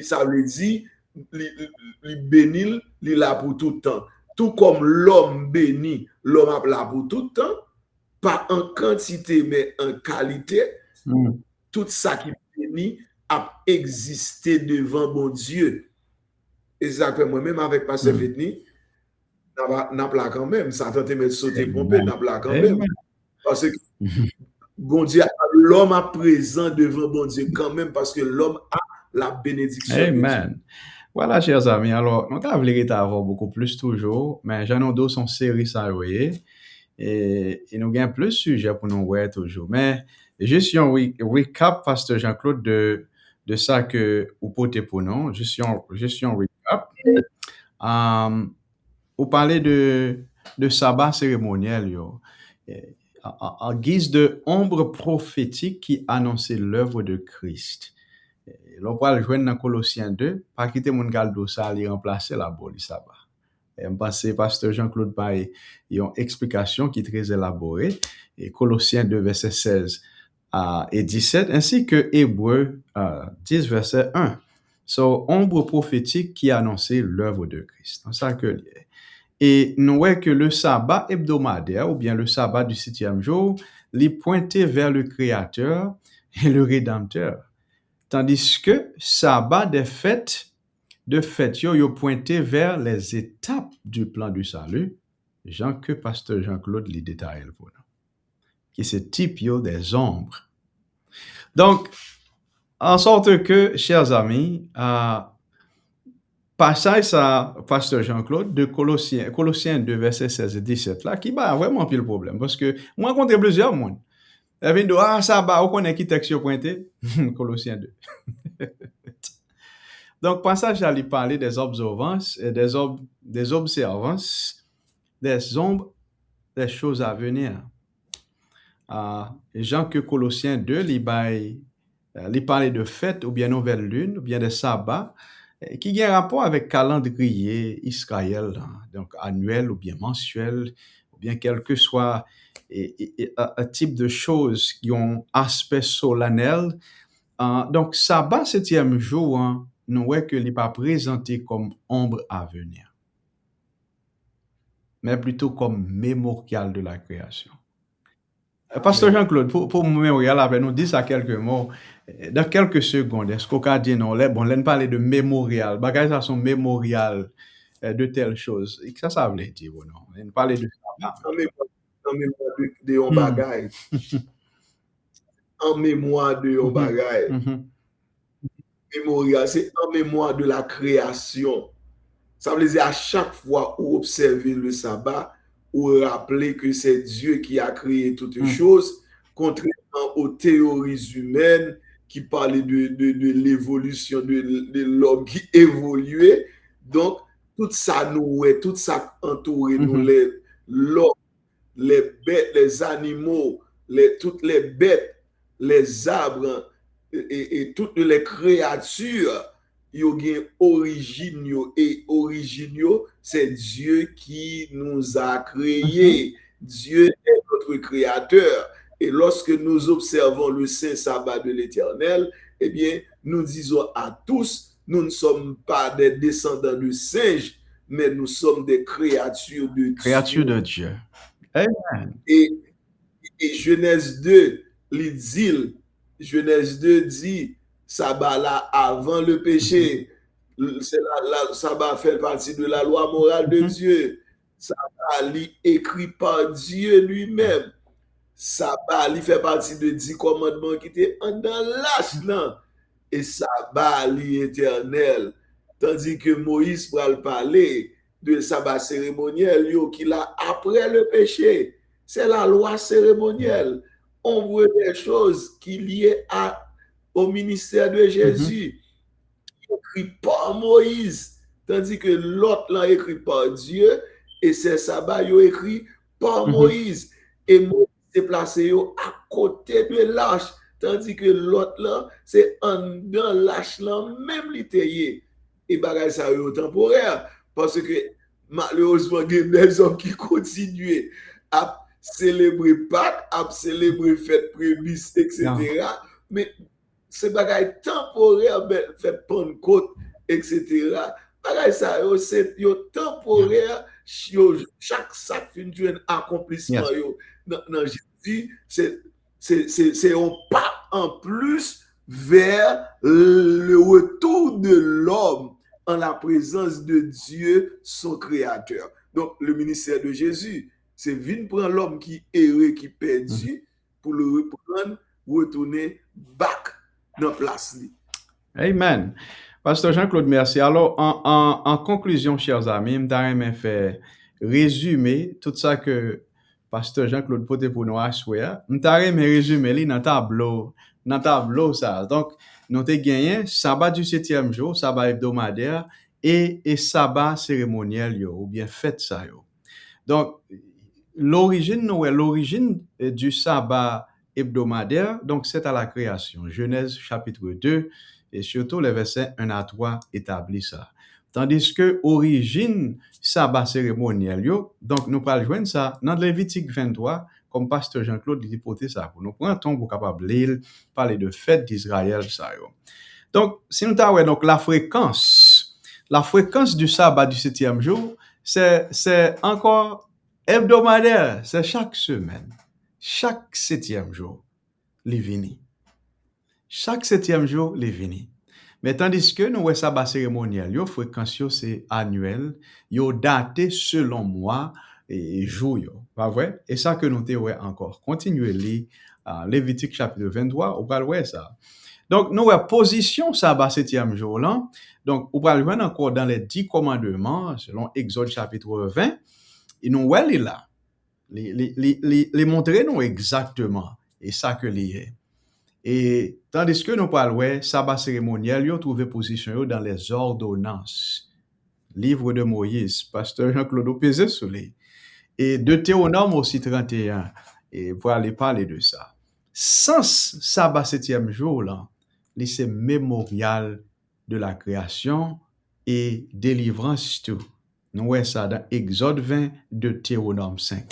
Ça veut dire li béni li là pour tout le temps. Tout comme l'homme béni, l'homme là pour tout le temps, pas en quantité mais en qualité. Tout ça qui béni a existé devant bon Dieu. Et ça fait moi-même avec Pasteur Fetni, n'a pas quand même, ça tente de sauter pompé, n'a pas quand même. Parce que bon Dieu, l'homme est présent devant bon Dieu quand même parce que l'homme a la bénédiction. Amen. Voilà, chers amis. Alors, nous avons avoir beaucoup plus toujours, mais j'en ai d'autres sont séries ça, vous voyez. Et nous avons plus de sujets pour nous voir toujours. Mais juste un recap, Pasteur Jean-Claude, de ça que vous portez pour nous. Juste un recap. Vous parlez de sabbat cérémoniel, yo. En guise de ombre prophétique qui annonçait l'œuvre de Christ. L'on va le joindre dans Colossiens 2, pas quitter mon galdo ça, aller remplacer la boli sabbat. Je pense que Pasteur Jean-Claude Baye a une explication qui est très élaborée. Et Colossiens 2, verset 16 et 17, ainsi que Hébreux 10, verset 1. So, ombre prophétique qui annonçait l'œuvre de Christ. C'est ça que et nous voyons que le sabbat hebdomadaire, ou bien le sabbat du 7e jour, les pointait vers le Créateur et le Rédempteur. Tandis que sabbat des fêtes, yo pointé vers les étapes du plan du salut, Jean que Pasteur Jean-Claude les détaille pour nous. Qui se type des ombres. Donc, en sorte que, chers amis, passage ça, Pasteur Jean-Claude, de Colossiens 2, verset 16 et 17, là, qui va vraiment pile problème. Parce que moi, je rencontre plusieurs monde. Elle vient de, ça va, on connaît qui texte pointé? Colossiens 2. Donc, passage là, il parlait des observances, des observances, des ombres, des choses à venir. Jean que Colossiens 2, il parlait de fêtes, ou bien nouvelle lune, ou bien des sabbats, qui a un rapport avec calendrier Israël, donc annuel ou bien mensuel, ou bien quel que soit un type de choses qui ont aspect solennel. Donc, sabbat, 7e jour, nous voyons que n'est pas présenté comme ombre à venir, mais plutôt comme mémorial de la création. Pasteur Jean-Claude, pour mémorial, avec nous, dis ça quelques mots. Dans quelques secondes, est-ce qu'on a dit non? Bon, là, on parle de mémorial. Bagage, ça sont mémorial de telles choses. Ça veut dire, non? On parle de ça. En mémoire de on bagage. En mémoire de on bagage. Mémorial, c'est en mémoire de la création. Ça veut dire à chaque fois où observer le sabbat, ou rappeler que c'est Dieu qui a créé toutes choses, contrairement aux théories humaines qui parlaient de l'évolution de l'homme qui évoluait. Donc, tout ça nous est, tout ça entoure nous, l'homme, les bêtes, les animaux, toutes les bêtes, les arbres et toutes les créatures. Yo gen origine et origine c'est Dieu qui nous a créés. Dieu est notre créateur. Et lorsque nous observons le saint sabbat de l'Éternel, eh bien, nous disons à tous, nous ne sommes pas des descendants de singes, mais nous sommes des créatures de Dieu. Créatures de Dieu. Amen. Et Genèse 2, Genèse 2 dit, sabbat là avant le péché, c'est la sabbat fait partie de la loi morale de Dieu. Sabbat écrit par Dieu lui-même. Sabbat fait partie de 10 commandements qui étaient dans l'âge là. Et sabbat éternel. Tandis que Moïse va parler de sabbat cérémoniel qui l'a après le péché. C'est la loi cérémonielle. On voit des choses qui liées au ministère de Jésus, écrit par Moïse, tandis que l'autre l'a écrit par Dieu, et c'est sabbat écrit par Moïse. Et Moïse déplacer à côté de l'arche. Tandis que l'autre là, c'est en dans l'arche là, même l'ité. Et bagay ça yo temporaire. Parce que malheureusement, il y a des hommes qui continuent à célébrer Pâques, à célébrer fête prémisse, etc. Mais c'est bagay temporaire, fait Pentecôte, etc. Bagay ça, c'est temporaire, chaque sac fin un accomplissement dans Jésus, c'est un pas en plus vers le retour de l'homme en la présence de Dieu, son créateur. Donc, le ministère de Jésus, c'est venir prendre l'homme qui errait, qui perdu, pour le reprendre, retourner back dans la place. Amen. Pasteur Jean-Claude, merci. Alors, en conclusion, chers amis, je vais faire résumer tout ça que Pasteur Jean-Claude pote pour nous assurer. Je vais résumer dans le tableau ça. Donc, nous avons gagné sabbat du 7e jour, sabbat hebdomadaire et sabbat cérémoniel ou bien fête ça. Donc, l'origine du sabbat hebdomadaire, donc c'est à la création. Genèse chapitre 2 et surtout les versets 1 à 3 établissent ça. Tandis que origine sabbat cérémoniel, donc nous allons joindre ça dans Lévitique 23, comme pasteur Jean-Claude dit porter ça pour nous prendre temps pour capable lire, parler de fête d'Israël ça. Donc si nous avons donc la fréquence du sabbat du 7e jour, c'est encore hebdomadaire, c'est chaque semaine, chaque 7e jour, les vini. Chaque 7e jour, les vini. Mais tandis que nous, sabbat cérémoniel, yo fréquence c'est annuel, yo daté selon mois et jour, pas vrai? Et ça que nous te encore. Continuez lire Lévitique chapitre 23, on va voir ça. Donc, nous position sabbat 7e jour là. Donc, on va le voir encore dans les 10 commandements, selon Exode chapitre 20. Et nous voyons là, les montrer nous exactement, et ça que lié. Et tandis que nous parlons, sabbat cérémoniel, ils ont trouvé position dans les ordonnances. Livre de Moïse, pasteur Jean-Claude pesé sur les. Et Deutéronome aussi 31. Et voilà, aller parler de ça. Sans sabbat 7e jour, là, c'est mémorial de la création et délivrance tout. Nous voyons ça dans Exode 20, Deutéronome 5.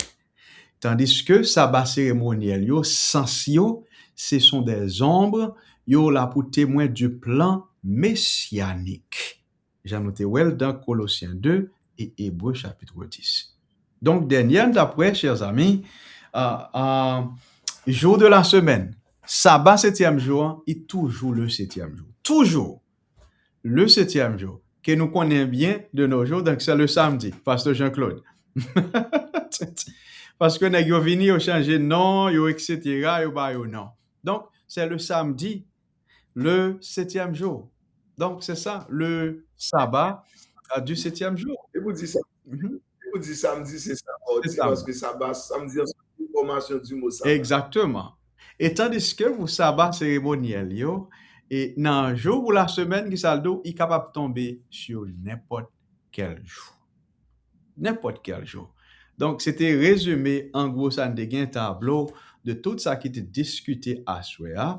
Tandis que sabbat cérémoniel, yo, sans yo, ce sont des ombres, yo là pour témoin du plan messianique. J'ai noté well dans Colossiens 2 et Hébreux chapitre 10. Donc, dernière d'après, chers amis, jour de la semaine, sabbat 7e jour, est toujours le 7e jour. Toujours le 7e jour, que nous connaissons bien de nos jours, donc c'est le samedi, pasteur Jean-Claude. Parce que nous avons venu au changer non, etc., non. Donc, c'est le samedi, le 7e jour. Donc, c'est ça, le sabbat du 7e jour. Et vous dites ça. Vous dites samedi, c'est ça. Parce que sabbat, samedi, c'est une formation du mot sabbat. Exactement. Et tandis que vous sabbat cérémoniel, et dans le jour ou la semaine, qui saldo, il est capable de tomber sur n'importe quel jour. N'importe quel jour. Donc, c'était résumé, en gros, ça a un tableau de tout ça qui était discuté à Souéa.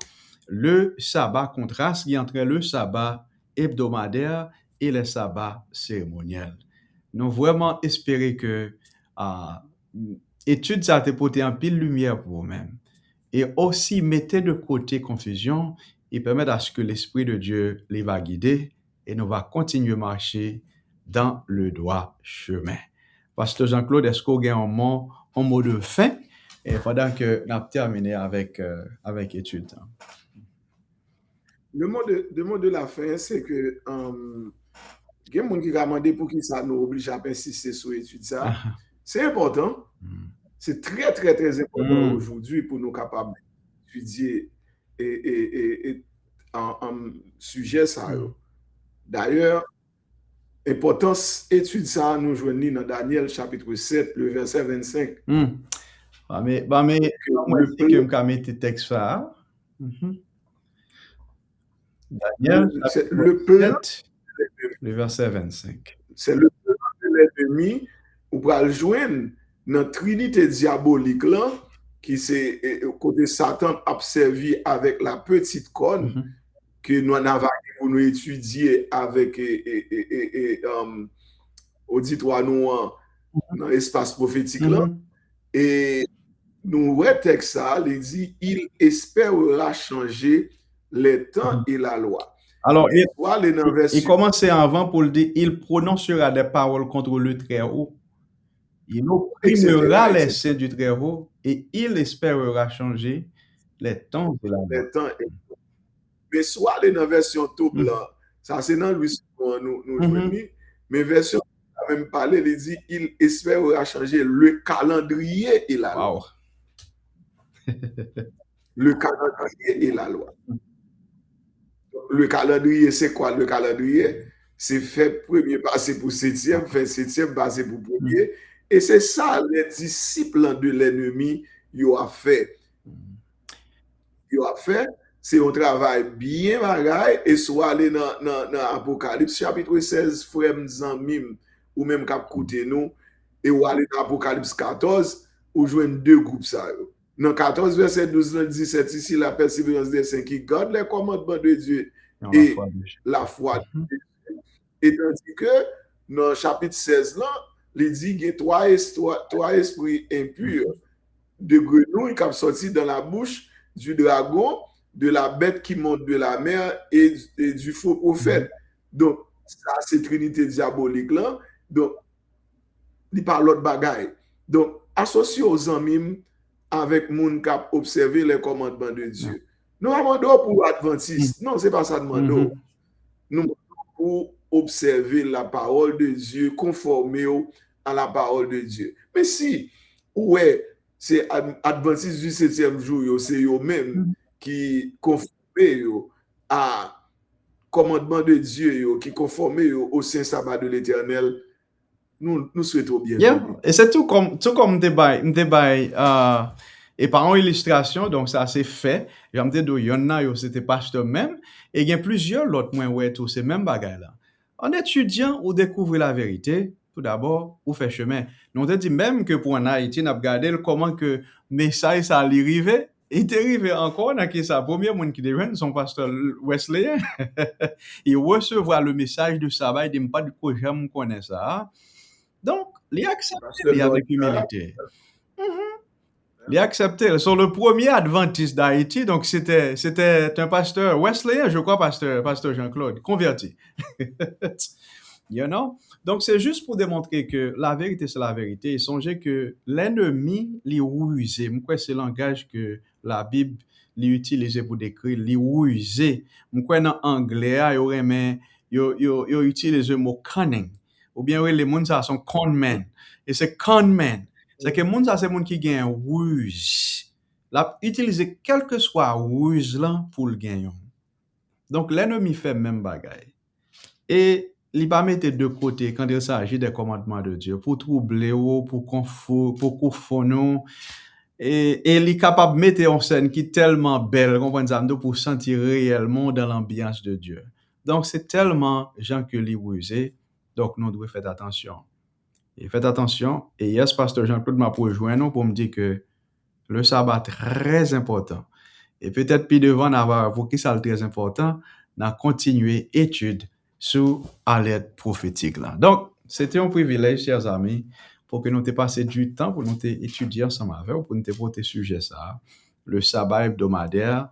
Le sabbat contraste entre le sabbat hebdomadaire et le sabbat cérémoniel. Nous vraiment espérer que étude ça te porter en pile lumière pour vous-même. Et aussi, mettez de côté confusion et permettre à ce que l'Esprit de Dieu les va guider et nous va continuer à marcher dans le droit chemin. Pasteur Jean-Claude, est-ce qu'on a un mot de fin et pendant que nous avons terminé avec étude? Le mot de la fin, c'est que il y a des gens qui ont demandé pour qui ça nous oblige à insister sur l'étude ça. C'est important. C'est très, très, très important aujourd'hui pour nous capables d'étudier et en sujet ça. D'ailleurs, importance étude ça nous joignons dans Daniel chapitre 7, le verset 25. Mais je vais mettre le texte ça. Daniel, le verset 25. C'est le plan de l'ennemi où va le joindre dans la trinité diabolique là, qui c'est côté Satan a servi avec la petite corne que nous avons pour nous étudier avec auditoire nous dans l'espace prophétique là. Et nous ouais texte ça, il dit il espérera changer les temps et la loi. Alors, il commençait avant pour le dire, il prononcera des paroles contre le Très-Haut. Il opprimera les saints du Très-Haut et il espérera changer les temps et la loi. Mais soit les dans version tout blanc, ça c'est dans Louis nous jouons, mais version a même parlé, il dit il espérera changer le calendrier et la loi. Le calendrier et la loi. Le calendrier, c'est quoi le calendrier? C'est fait premier passer pour septième, fait septième passer pour premier. Et c'est ça, les disciples de l'ennemi, ils ont fait. C'est un travail bien bagaille. Et soit aller dans Apocalypse, chapitre 16, frère Zanmim, ou même cap côté nous, et ou aller dans Apocalypse 14, ou joindre deux groupes ça. Dans 14, verset 12, 17, ici, la persévérance des saints qui gardent les commandements de Dieu et la foi de Dieu. Et tandis que dans chapitre 16, là, il dit qu'il y a trois esprits impurs de grenouilles qui sont sortis dans la bouche du dragon, de la bête qui monte de la mer et du faux prophète. Donc, ça, c'est Trinité diabolique là. Donc, il parle de bagaille. Donc, associé aux amis avec moun cap observer les commandements de Dieu. Nous demandons pour Adventistes. Non, c'est pas ça demandons. Nous demandons pour observer la parole de Dieu, conformer à la parole de Dieu. Mais si, ouais, c'est Adventistes du 7e jour, c'est eux-mêmes qui conforment à commandement de Dieu, qui conforment au saint sabbat de l'Éternel. Nous souhaitons bien. Yeah. Et c'est tout comme débat et par une illustration, donc ça c'est fait. J'aime dire il y en a c'était pasteur même et il y a plusieurs autres moins ouais tout ces mêmes bagages là. En étudiant ou découvrir la vérité, tout d'abord, ou faire chemin. Nous on dit même que pour en Haïti, on a regardé comment que message ça allait arriver. Il est arrivé encore dans qui ça premier monde qui devient son pasteur Wesleyan. Il recevoir le message de sabbat, il dit pas du coup j'aime connaître ça. Donc, il a accepté avec humilité. Il a accepté. Sur le premier adventiste d'Haïti, donc c'était un pasteur Wesleyan, je crois, pasteur Jean-Claude, converti. You know? Donc, c'est juste pour démontrer que la vérité, c'est la vérité. Et songez que l'ennemi, il ruse. Moi, c'est le langage que la Bible utilise pour décrire, il ruse. Moi, dans l'anglais, il utilise le mot cunning. Ou bien, les gens, ça sont conmen. Et c'est conmen. C'est que les gens, ça, c'est les gens qui gagnent ruse. La utiliser quel que soit ruse là pour le gagner. Donc, l'ennemi fait même bagaille. Et il va mettre de côté quand il s'agit des commandements de Dieu pour troubler, pour confondre. Et il est capable de mettre en scène qui est tellement belle, pour sentir réellement dans l'ambiance de Dieu. Donc, c'est tellement gens que lui rusé. Donc, nous devons faire attention. Et faites attention. Et yes, pasteur Jean-Claude m'a rejoint pour me dire que le sabbat est très important. Et peut-être plus devant, pour qui ça est très important, on a continué l'étude sur alerte prophétique là. Donc, c'était un privilège, chers amis, pour que nous te passions du temps pour nous étudier ensemble avec vous, pour nous te porter sujet ça, le sabbat hebdomadaire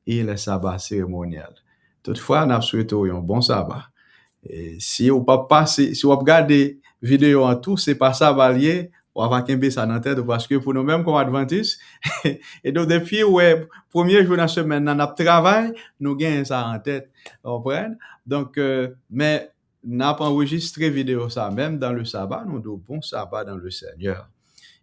et le sabbat cérémonial. Toutefois, nous souhaitons un bon sabbat. Et si vous pas passer, si vous regardez vidéo en tout, c'est pas ça valier, on va qu'un ça dans tête parce que pour nous même comme adventistes et donc depuis premier jour de la semaine dans notre travail, nous gagnons ça en tête, comprenez? Donc mais n'a pas enregistré vidéo ça même dans le sabbat, nous devons bon sabbat dans le Seigneur.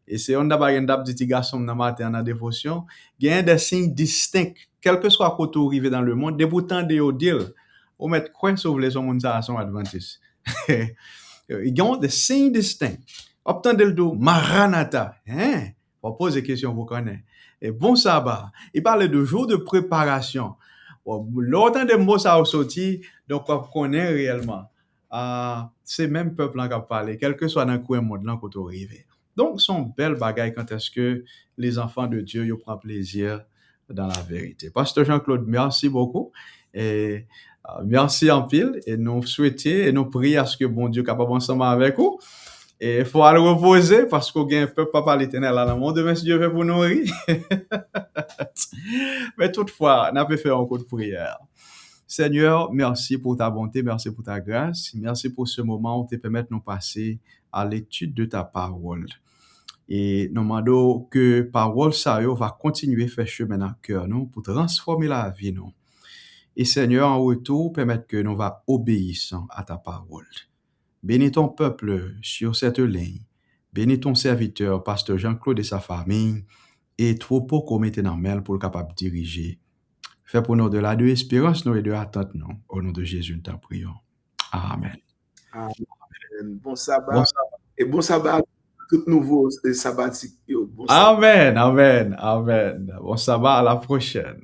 Et c'est on a pas une petit garçon dans matin en dévotion, il y a des signes distincts quel que soit côté arrivé dans le monde, des boutons de dire ou mettre quoi sur les hommes ça sont adventistes. Ils ont des signes distincts. Obtendez le dos, Maranatha. On pose des questions, vous connaissez. Et bon sabbat. Il parle de jours de préparation. Longtemps de mots ça a sorti, donc on connaît réellement. C'est même peuple qui a parlé, quel que soit dans le coin monde là qu'on arrive. Donc, son bel bagaille quand est-ce que les enfants de Dieu ils prennent plaisir dans la vérité. Pasteur Jean-Claude, merci beaucoup. Et merci en pile. Et nous souhaitons et nous prions à ce que bon Dieu capable ensemble avec vous. Et il faut aller reposer parce qu'on a un peuple papa l'éternel là dans le monde. Demain, si Dieu veut pour nourrir. Mais toutefois, on a pu faire un coup de prière. Seigneur, merci pour ta bonté, merci pour ta grâce, merci pour ce moment où tu permets de nous passer à l'étude de ta parole. Et nous demandons que parole ça va continuer à faire chemin dans le cœur nous pour transformer la vie nous. Et Seigneur, en retour, permettre que nous va obéissant à ta parole. Bénis ton peuple sur cette ligne. Bénis ton serviteur, pasteur Jean-Claude et sa famille, et troupeau qu'on mette dans main pour le capable de diriger. Fais pour nous de la de espérance nous et de attente nous. Au nom de Jésus, nous t'en prions. Amen. Amen. Bon sabbat. Et bon sabbat à tout nouveau sabbatique. Amen, amen, amen. Bon sabbat, à la prochaine.